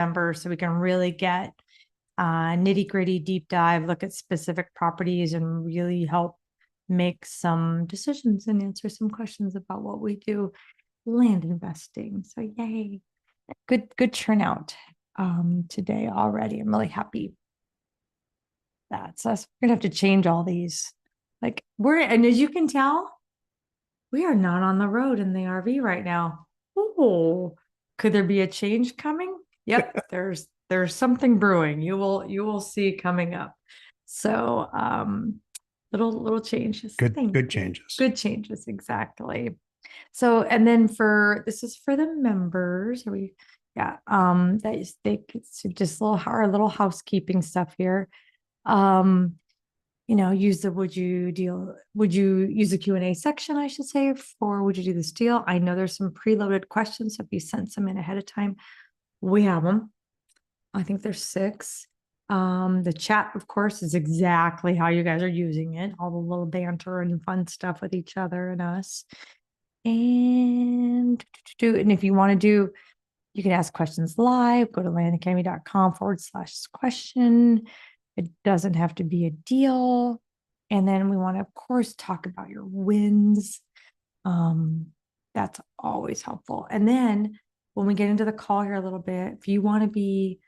members so we can really get nitty gritty deep dive, look at specific properties and really help make some decisions and answer some questions about what we do land investing. So yay, good turnout today already. I'm really happy. That's us. We're gonna have to change all these. Like and as you can tell, we are not on the road in the RV right now. Oh, could there be a change coming? Yep, there's something brewing. You will see coming up. So little changes. Good changes. Good changes, exactly. So, and then this is for the members. Are we, yeah, so just our little housekeeping stuff here. Use the would you use the Q&A section, I should say, for would you do this deal? I know there's some preloaded questions. So if you sent some in ahead of time, we have them. I think there's 6. The chat, of course, is exactly how you guys are using it, all the little banter and fun stuff with each other and us. And if you want to you can ask questions live, go to landacademy.com/question. It doesn't have to be a deal. And then we want to, of course, talk about your wins. That's always helpful. And then when we get into the call here a little bit, if you want to be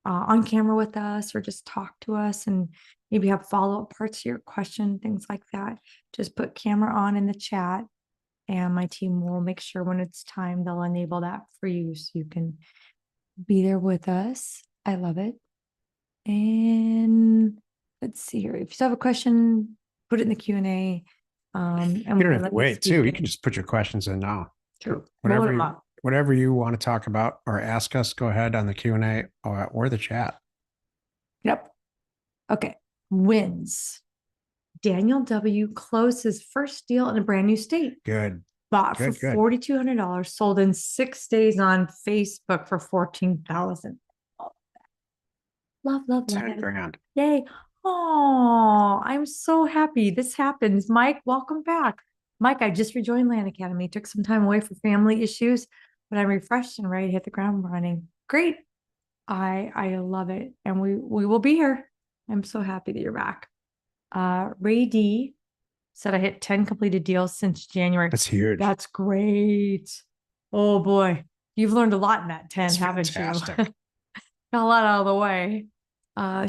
on camera with us or just talk to us and maybe have follow-up parts to your question, things like that, just put camera on in the chat and my team will make sure when it's time, they'll enable that for you so you can be there with us. I love it. And let's see here. If you still have a question, put it in the Q&A. And you don't have to wait too. You can just put your questions in now. True. Whatever you want to talk about or ask us, go ahead on the Q&A or the chat. Yep. Okay. Wins. Daniel W. closed his first deal in a brand new state. Good. Bought for $4,200, sold in 6 days on Facebook for $14,000. Love. 10 grand. Yay. Oh, I'm so happy this happens. Mike, welcome back. Mike, I just rejoined Land Academy, took some time away for family issues, but I'm refreshed and ready to hit the ground running. Great. I love it. And we will be here. I'm so happy that you're back. Ray D said I hit 10 completed deals since January. That's huge. That's great. Oh boy. You've learned a lot in that 10, That's haven't fantastic. you? Got a lot out of the way.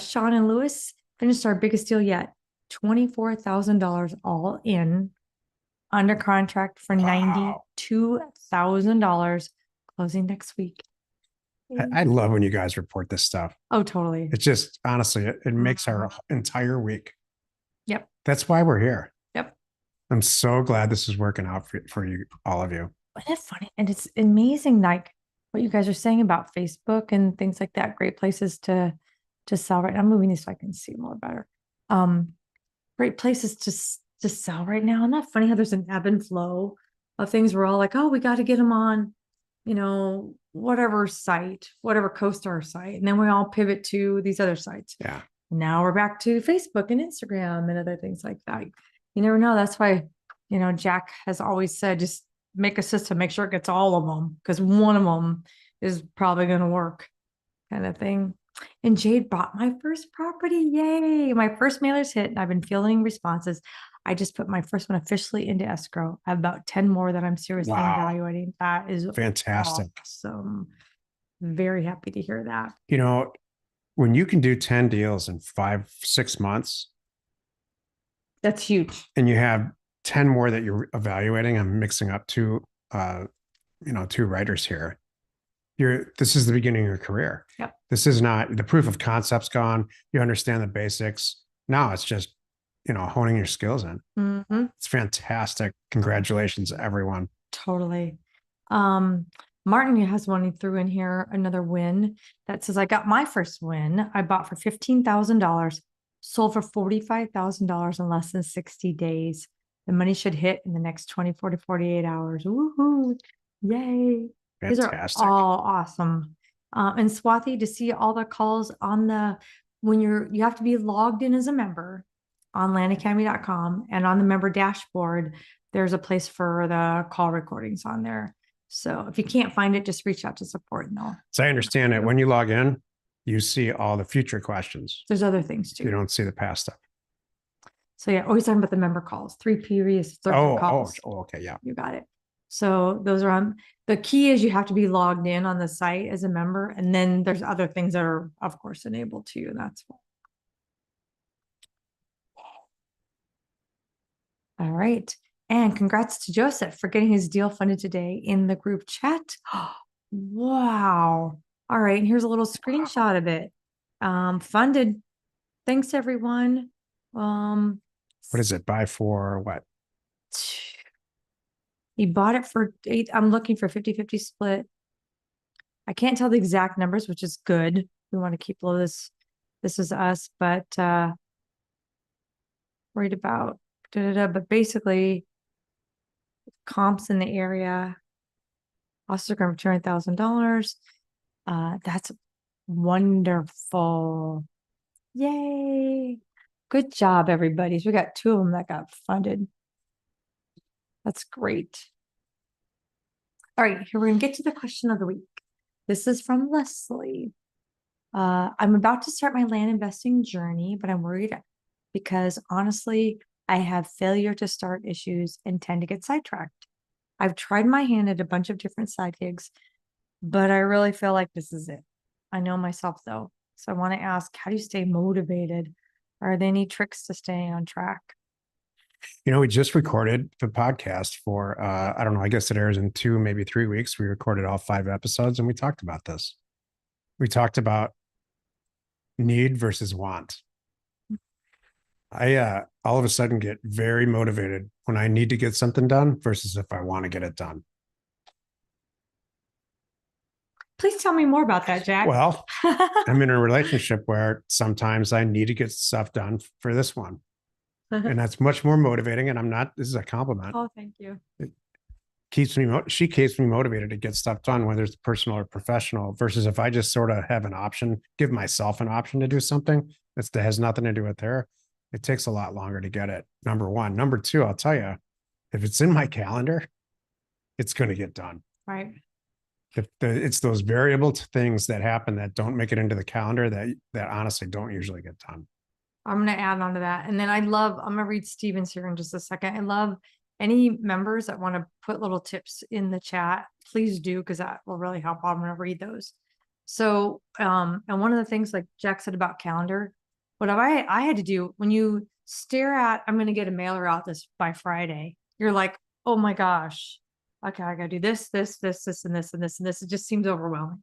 Sean and Lewis finished our biggest deal yet. $24,000 all in, under contract for $92,000, closing next week. I love when you guys report this stuff. Oh, totally. It's just, honestly, it makes our entire week. Yep. That's why we're here. Yep. I'm so glad this is working out for you, all of you. Isn't it funny? And it's amazing, like what you guys are saying about Facebook and things like that. Great places to sell right now. I'm moving these so I can see more better. Great places to sell right now. Isn't that funny how there's an ebb and flow of things? We're all like, oh, we got to get them on, whatever site, whatever CoStar site. And then we all pivot to these other sites. Yeah. Now we're back to Facebook and Instagram and other things like that. You never know. That's why, Jack has always said, just make a system, make sure it gets all of them, because one of them is probably going to work, kind of thing. And Jade bought my first property. Yay. My first mailer's hit and I've been fielding responses. I just put my first one officially into escrow. I have about 10 more that I'm seriously evaluating. That is fantastic. Awesome. Very happy to hear that. When you can do 10 deals in 5-6 months, that's huge. And you have 10 more that you're evaluating. I'm mixing up two writers here. This is the beginning of your career. Yep. This is not, the proof of concept's gone. You understand the basics. Now it's just, honing your skills in. Mm-hmm. It's fantastic. Congratulations, everyone. Totally. Martin has one he threw in here, another win that says, I got my first win. I bought for $15,000, sold for $45,000 in less than 60 days. The money should hit in the next 24 to 48 hours. Woohoo. Yay. Fantastic. These are all awesome. And Swathi, to see all the calls when you have to be logged in as a member on landacademy.com, and on the member dashboard, there's a place for the call recordings on there. So if you can't find it, just reach out to support and So I understand it. When you log in, you see all the future questions. there's other things You too. don't see the past stuff. So yeah, always talking about the member calls, 3 previous calls. Okay. Yeah. You got it. So those are on, the key is you have to be logged in on the site as a member. And then there's other things that are of course enabled to you. And that's all right. And congrats to Joseph for getting his deal funded today in the group chat. Wow. All right. And here's a little screenshot of it. Funded. Thanks, everyone. What is it? Buy for what? He bought it for 8. I'm looking for 50-50 split. I can't tell the exact numbers, which is good. We want to keep low this. This is us, but worried about but basically comps in the area. Also for $200,000. That's wonderful. Yay. Good job, everybody. So we got 2 of them that got funded. That's great. All right, here we're gonna get to the question of the week. This is from Leslie. I'm about to start my land investing journey, but I'm worried because honestly, I have failure to start issues and tend to get sidetracked. I've tried my hand at a bunch of different side gigs, but I really feel like this is it. I know myself though. So I want to ask, how do you stay motivated? Are there any tricks to staying on track? We just recorded the podcast for, I don't know, I guess it airs in 2, maybe 3 weeks. We recorded all 5 episodes and we talked about this. We talked about need versus want. I all of a sudden get very motivated when I need to get something done versus if I want to get it done. Please tell me more about that, Jack. Well, I'm in a relationship where sometimes I need to get stuff done for this one. And that's much more motivating. And I'm not, this is a compliment. Oh, thank you. She keeps me motivated to get stuff done, whether it's personal or professional, versus if I just sort of have an option, give myself an option to do something that has nothing to do with her, it takes a lot longer to get it. Number one. Number two, I'll tell you, if it's in my calendar, it's going to get done. Right. It's those variable things that happen that don't make it into the calendar that honestly don't usually get done. I'm going to add on to that. And then I'm going to read Steven's here in just a second. I love any members that want to put little tips in the chat. Please do, because that will really help. I'm going to read those. So, and one of the things like Jack said about calendar, what I had to do when you stare at, I'm going to get a mailer out this by Friday. You're like, oh my gosh, okay, I got to do this, and this, and this. It just seems overwhelming.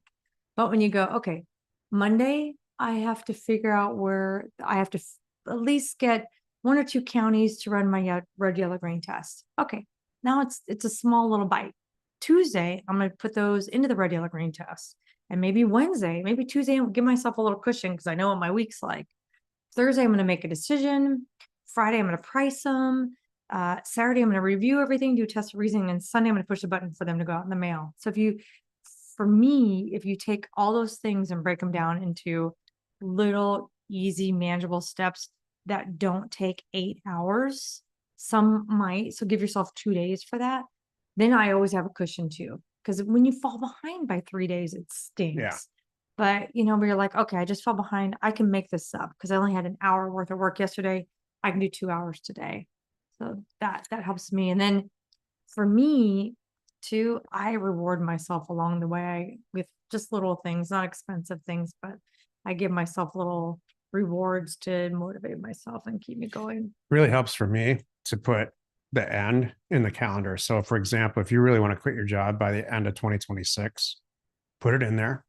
But when you go, okay, Monday, I have to figure out where I have to at least get 1 or 2 counties to run my red, yellow, green test. Okay, now it's a small little bite. Tuesday, I'm going to put those into the red, yellow, green test. And maybe Wednesday, maybe Tuesday, I'll give myself a little cushion because I know what my week's like. Thursday, I'm going to make a decision. Friday, I'm going to price them. Saturday, I'm going to review everything, do test reasoning, and Sunday, I'm going to push a button for them to go out in the mail. So for me, if you take all those things and break them down into little, easy, manageable steps that don't take 8 hours, some might. So give yourself 2 days for that. Then I always have a cushion too. Because when you fall behind by 3 days, it stinks. Yeah. But but you're like, okay, I just fell behind. I can make this up because I only had an hour worth of work yesterday. I can do 2 hours today. So that helps me. And then for me too, I reward myself along the way with just little things, not expensive things, but I give myself little rewards to motivate myself and keep me going. Really helps for me to put the end in the calendar. So for example, if you really want to quit your job by the end of 2026, put it in there,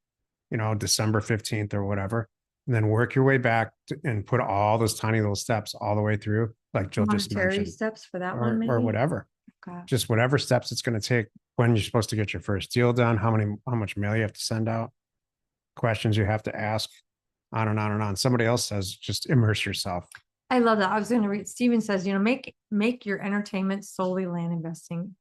December 15th or whatever, and then work your way back and put all those tiny little steps all the way through, like Jill just mentioned. Steps for that one, maybe? Or whatever. Okay. Just whatever steps it's going to take, when you're supposed to get your first deal done, how much mail you have to send out, questions you have to ask, on and on and on. Somebody else says, just immerse yourself. I love that. I was going to read, Steven says, make your entertainment solely land investing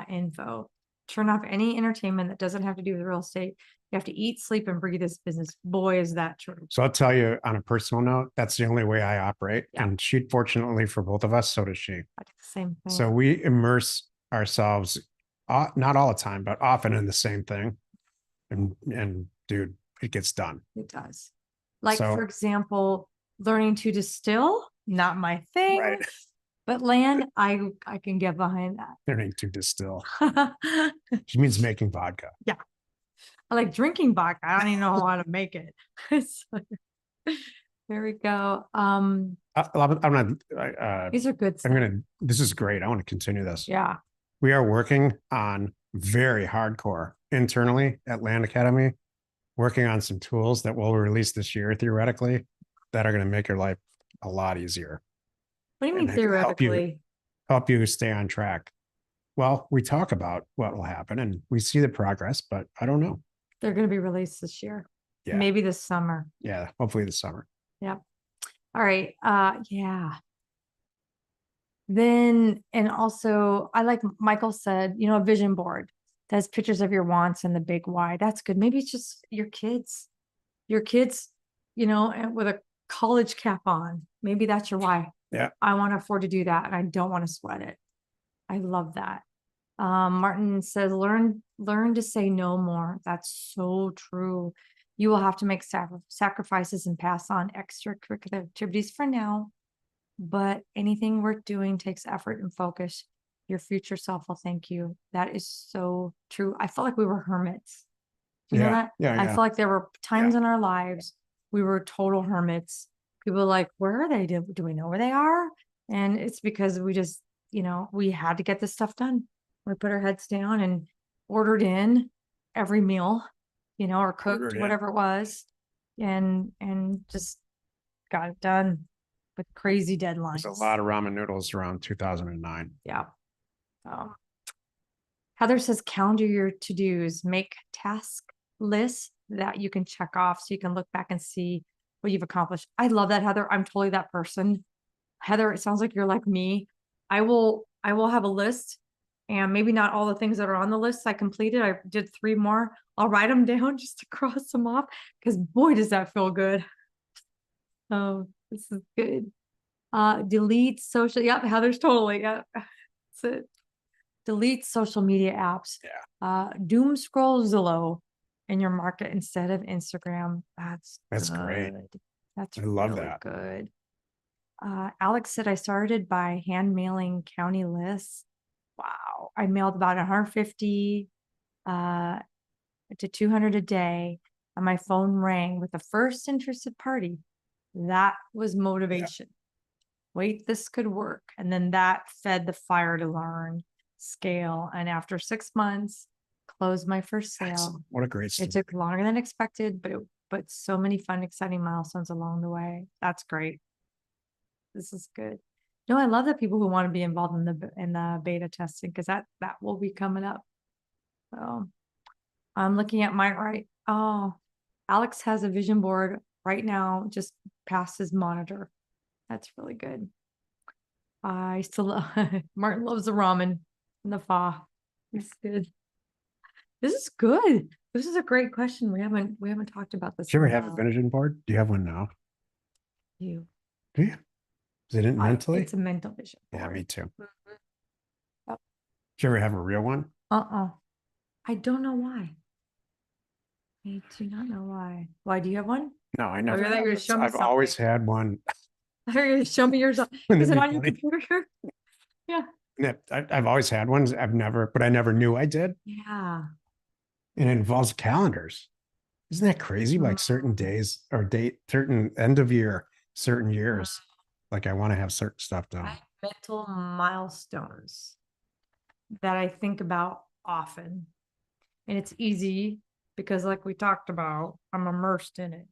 info. Turn off any entertainment that doesn't have to do with real estate. You have to eat, sleep, and breathe this business. Boy, is that true. So I'll tell you on a personal note, that's the only way I operate. Yeah. And she, fortunately for both of us, so does she. I do the same thing. So we immerse ourselves not all the time, but often in the same thing. And dude, it gets done. It does. Like, So- for example, learning to distill, not my thing. Right. But land, I can get behind Learning to distill. that. She means making vodka. I like drinking vodka. I don't even know how to make it. So, there we go. I'm not, These are good I'm stuff. this is great. I want to continue this. Yeah. We are working on very hardcore internally at Land Academy, working on some tools that we'll release this year theoretically that are going to make your life a lot easier. What do you mean And help you- theoretically? Help you stay on track. Well, we talk about what will happen and we see the progress, but I don't know. They're going to be released this year. Yeah. Maybe this summer. Yeah, hopefully this summer. Yep. All right. Yeah. Then, and also, I like Michael said, you know, a vision board that has pictures of your wants and the big why. That's good. Maybe it's just your kids, you know, and with a college cap on. Maybe that's your why. Yeah. I want to afford to do that and I don't want to sweat it. I love that. Martin says, learn to say no more. That's so true. You will have to make sacrifices and pass on extracurricular activities for now, but anything worth doing takes effort and focus. Your future self will thank you. That is so true. I felt like we were hermits. Do you know that? Yeah. I feel like there were times in our lives we were total hermits. People were like, where are they? Do we know where they are? And it's because we just, you know, we had to get this stuff done. We put our heads down and ordered in every meal, you know, or cooked, whatever it was, and just got it done with crazy deadlines. There's a lot of ramen noodles around 2009. Yeah. Heather says, calendar your to-dos, make task lists that you can check off so you can look back and see what you've accomplished. I love that, Heather. I'm totally that person. Heather, it sounds like you're like me. I will have a list and maybe not all the things that are on the list I completed. I did 3 more. I'll write them down just to cross them off because boy, does that feel good. Oh, this is good. Delete social. Yep, Heather's totally. Yeah, that's it. Delete social media apps. Yeah. Doom scroll Zillow in your market instead of Instagram. That's great. That's I love really that. good. Alex said I started by hand mailing county lists. Wow. I mailed about 150 to 200 a day, and my phone rang with the first interested party. That was motivation. Wait, this could work. And then that fed the fire to learn, scale. And after 6 months, closed my first sale. Excellent. What a great story. It took longer than expected, but so many fun, exciting milestones along the way. That's great. This is good. No, I love that people who want to be involved in the beta testing because that will be coming up. So I'm looking at my right. Oh, Alex has a vision board right now, just past his monitor. That's really good. I still Martin loves the ramen and the pho. It's good. This is good. This is a great question. We haven't talked about this. Do you ever in a have a while. vision board? Do you have one now? You. Do you? Is it mentally? It's a mental vision board. Yeah, me too. Mhm. Yep. Do you ever have a real one? I don't know why. I do not know why. Why do you have one? No, I never. you're gonna show me I've always something. had one. I thought you were gonna show me yours. Wouldn't Is it it be on your funny? computer? Yeah. Yeah, I've always had ones. But I never knew I did. Yeah. And it involves calendars. Isn't that crazy? Like certain days or certain end of year, certain years. Like I want to have certain stuff I done. have mental milestones that I think about often. And it's easy because like we talked about, I'm immersed in it.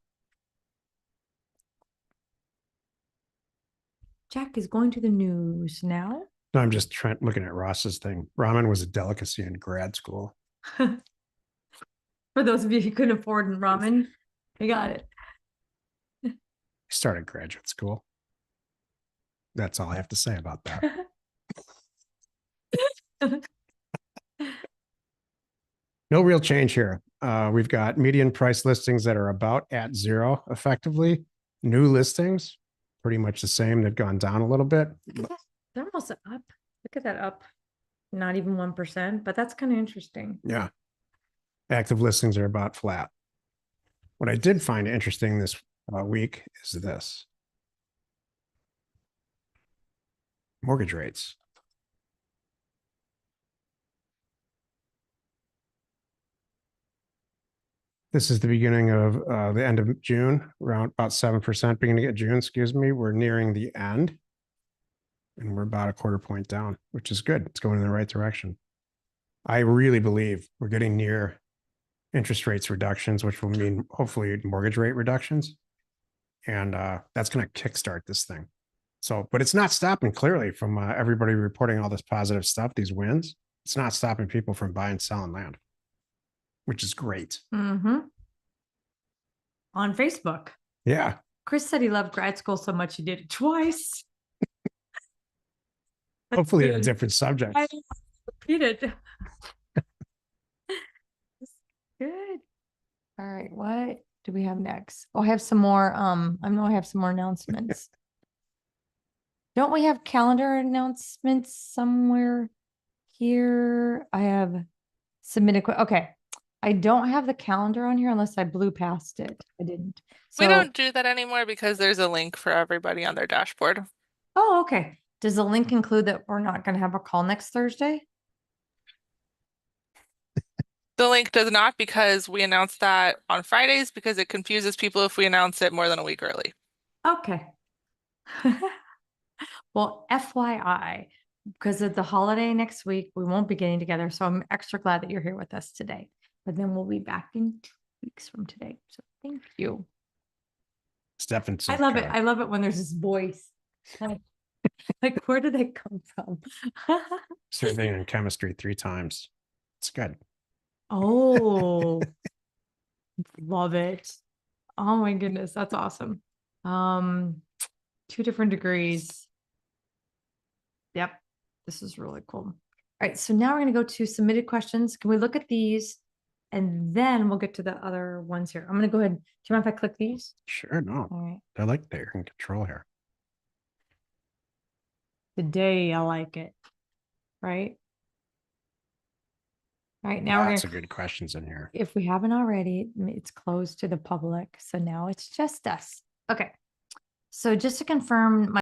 Jack is going to the news now. No, I'm just looking at Ross's thing. Ramen was a delicacy in grad school. For those of you who couldn't afford ramen, I got it. I started graduate school. That's all I have to say about that. No real change here. We've got median price listings that are about at 0 effectively. New listings, pretty much the same. They've gone down a little bit. They're almost up. Look at that up. not even 1%, but that's kind of interesting. Yeah. Active listings are about flat. What I did find interesting this week is this. Mortgage rates. This is the beginning of the end of June, around about 7%, beginning of June, excuse me. We're nearing the end. And we're about a quarter point down, which is good. It's going in the right direction. I really believe we're getting near interest rates reductions, which will mean hopefully mortgage rate reductions. And that's going to kickstart this thing. So, but it's not stopping clearly from everybody reporting all this positive stuff, these wins. It's not stopping people from buying, selling land, which is great. Mm-hmm. On Facebook. Yeah. Chris said he loved grad school so much he did it twice. Hopefully a different subject. I repeated. Good. All right. What do we have next? Oh, I have some more. I know I have some more announcements. Don't we have calendar announcements somewhere here? I have submitted. Okay. I don't have the calendar on here unless I blew past it. I didn't. We So, don't do that anymore because there's a link for everybody on their dashboard. oh, okay. Does the link include that we're not going to have a call next Thursday? The link does not because we announce that on Fridays because it confuses people if we announce it more than a week early. Okay. Well, FYI, because of the holiday next week, we won't be getting together. So I'm extra glad that you're here with us today. But then we'll be back in 2 weeks from today. So thank you. Stephen's. I love it. I love it when there's this voice. Like, where did they come from? Surveying in chemistry 3 times. It's good. Oh, love it. Oh my goodness, that's awesome. 2 different degrees. Yep, this is really cool. All right, so now we're going to go to submitted questions. Can we look at these? And then we'll get to the other ones here. I'm going to go ahead. Do you mind if I click these? Sure, no. All right. I like that you're in control here. Today, I like it. Right? All right, now Lots we're of going to, good questions in here. if we haven't already, it's closed to the public. So now it's just us. Okay. So just to confirm, my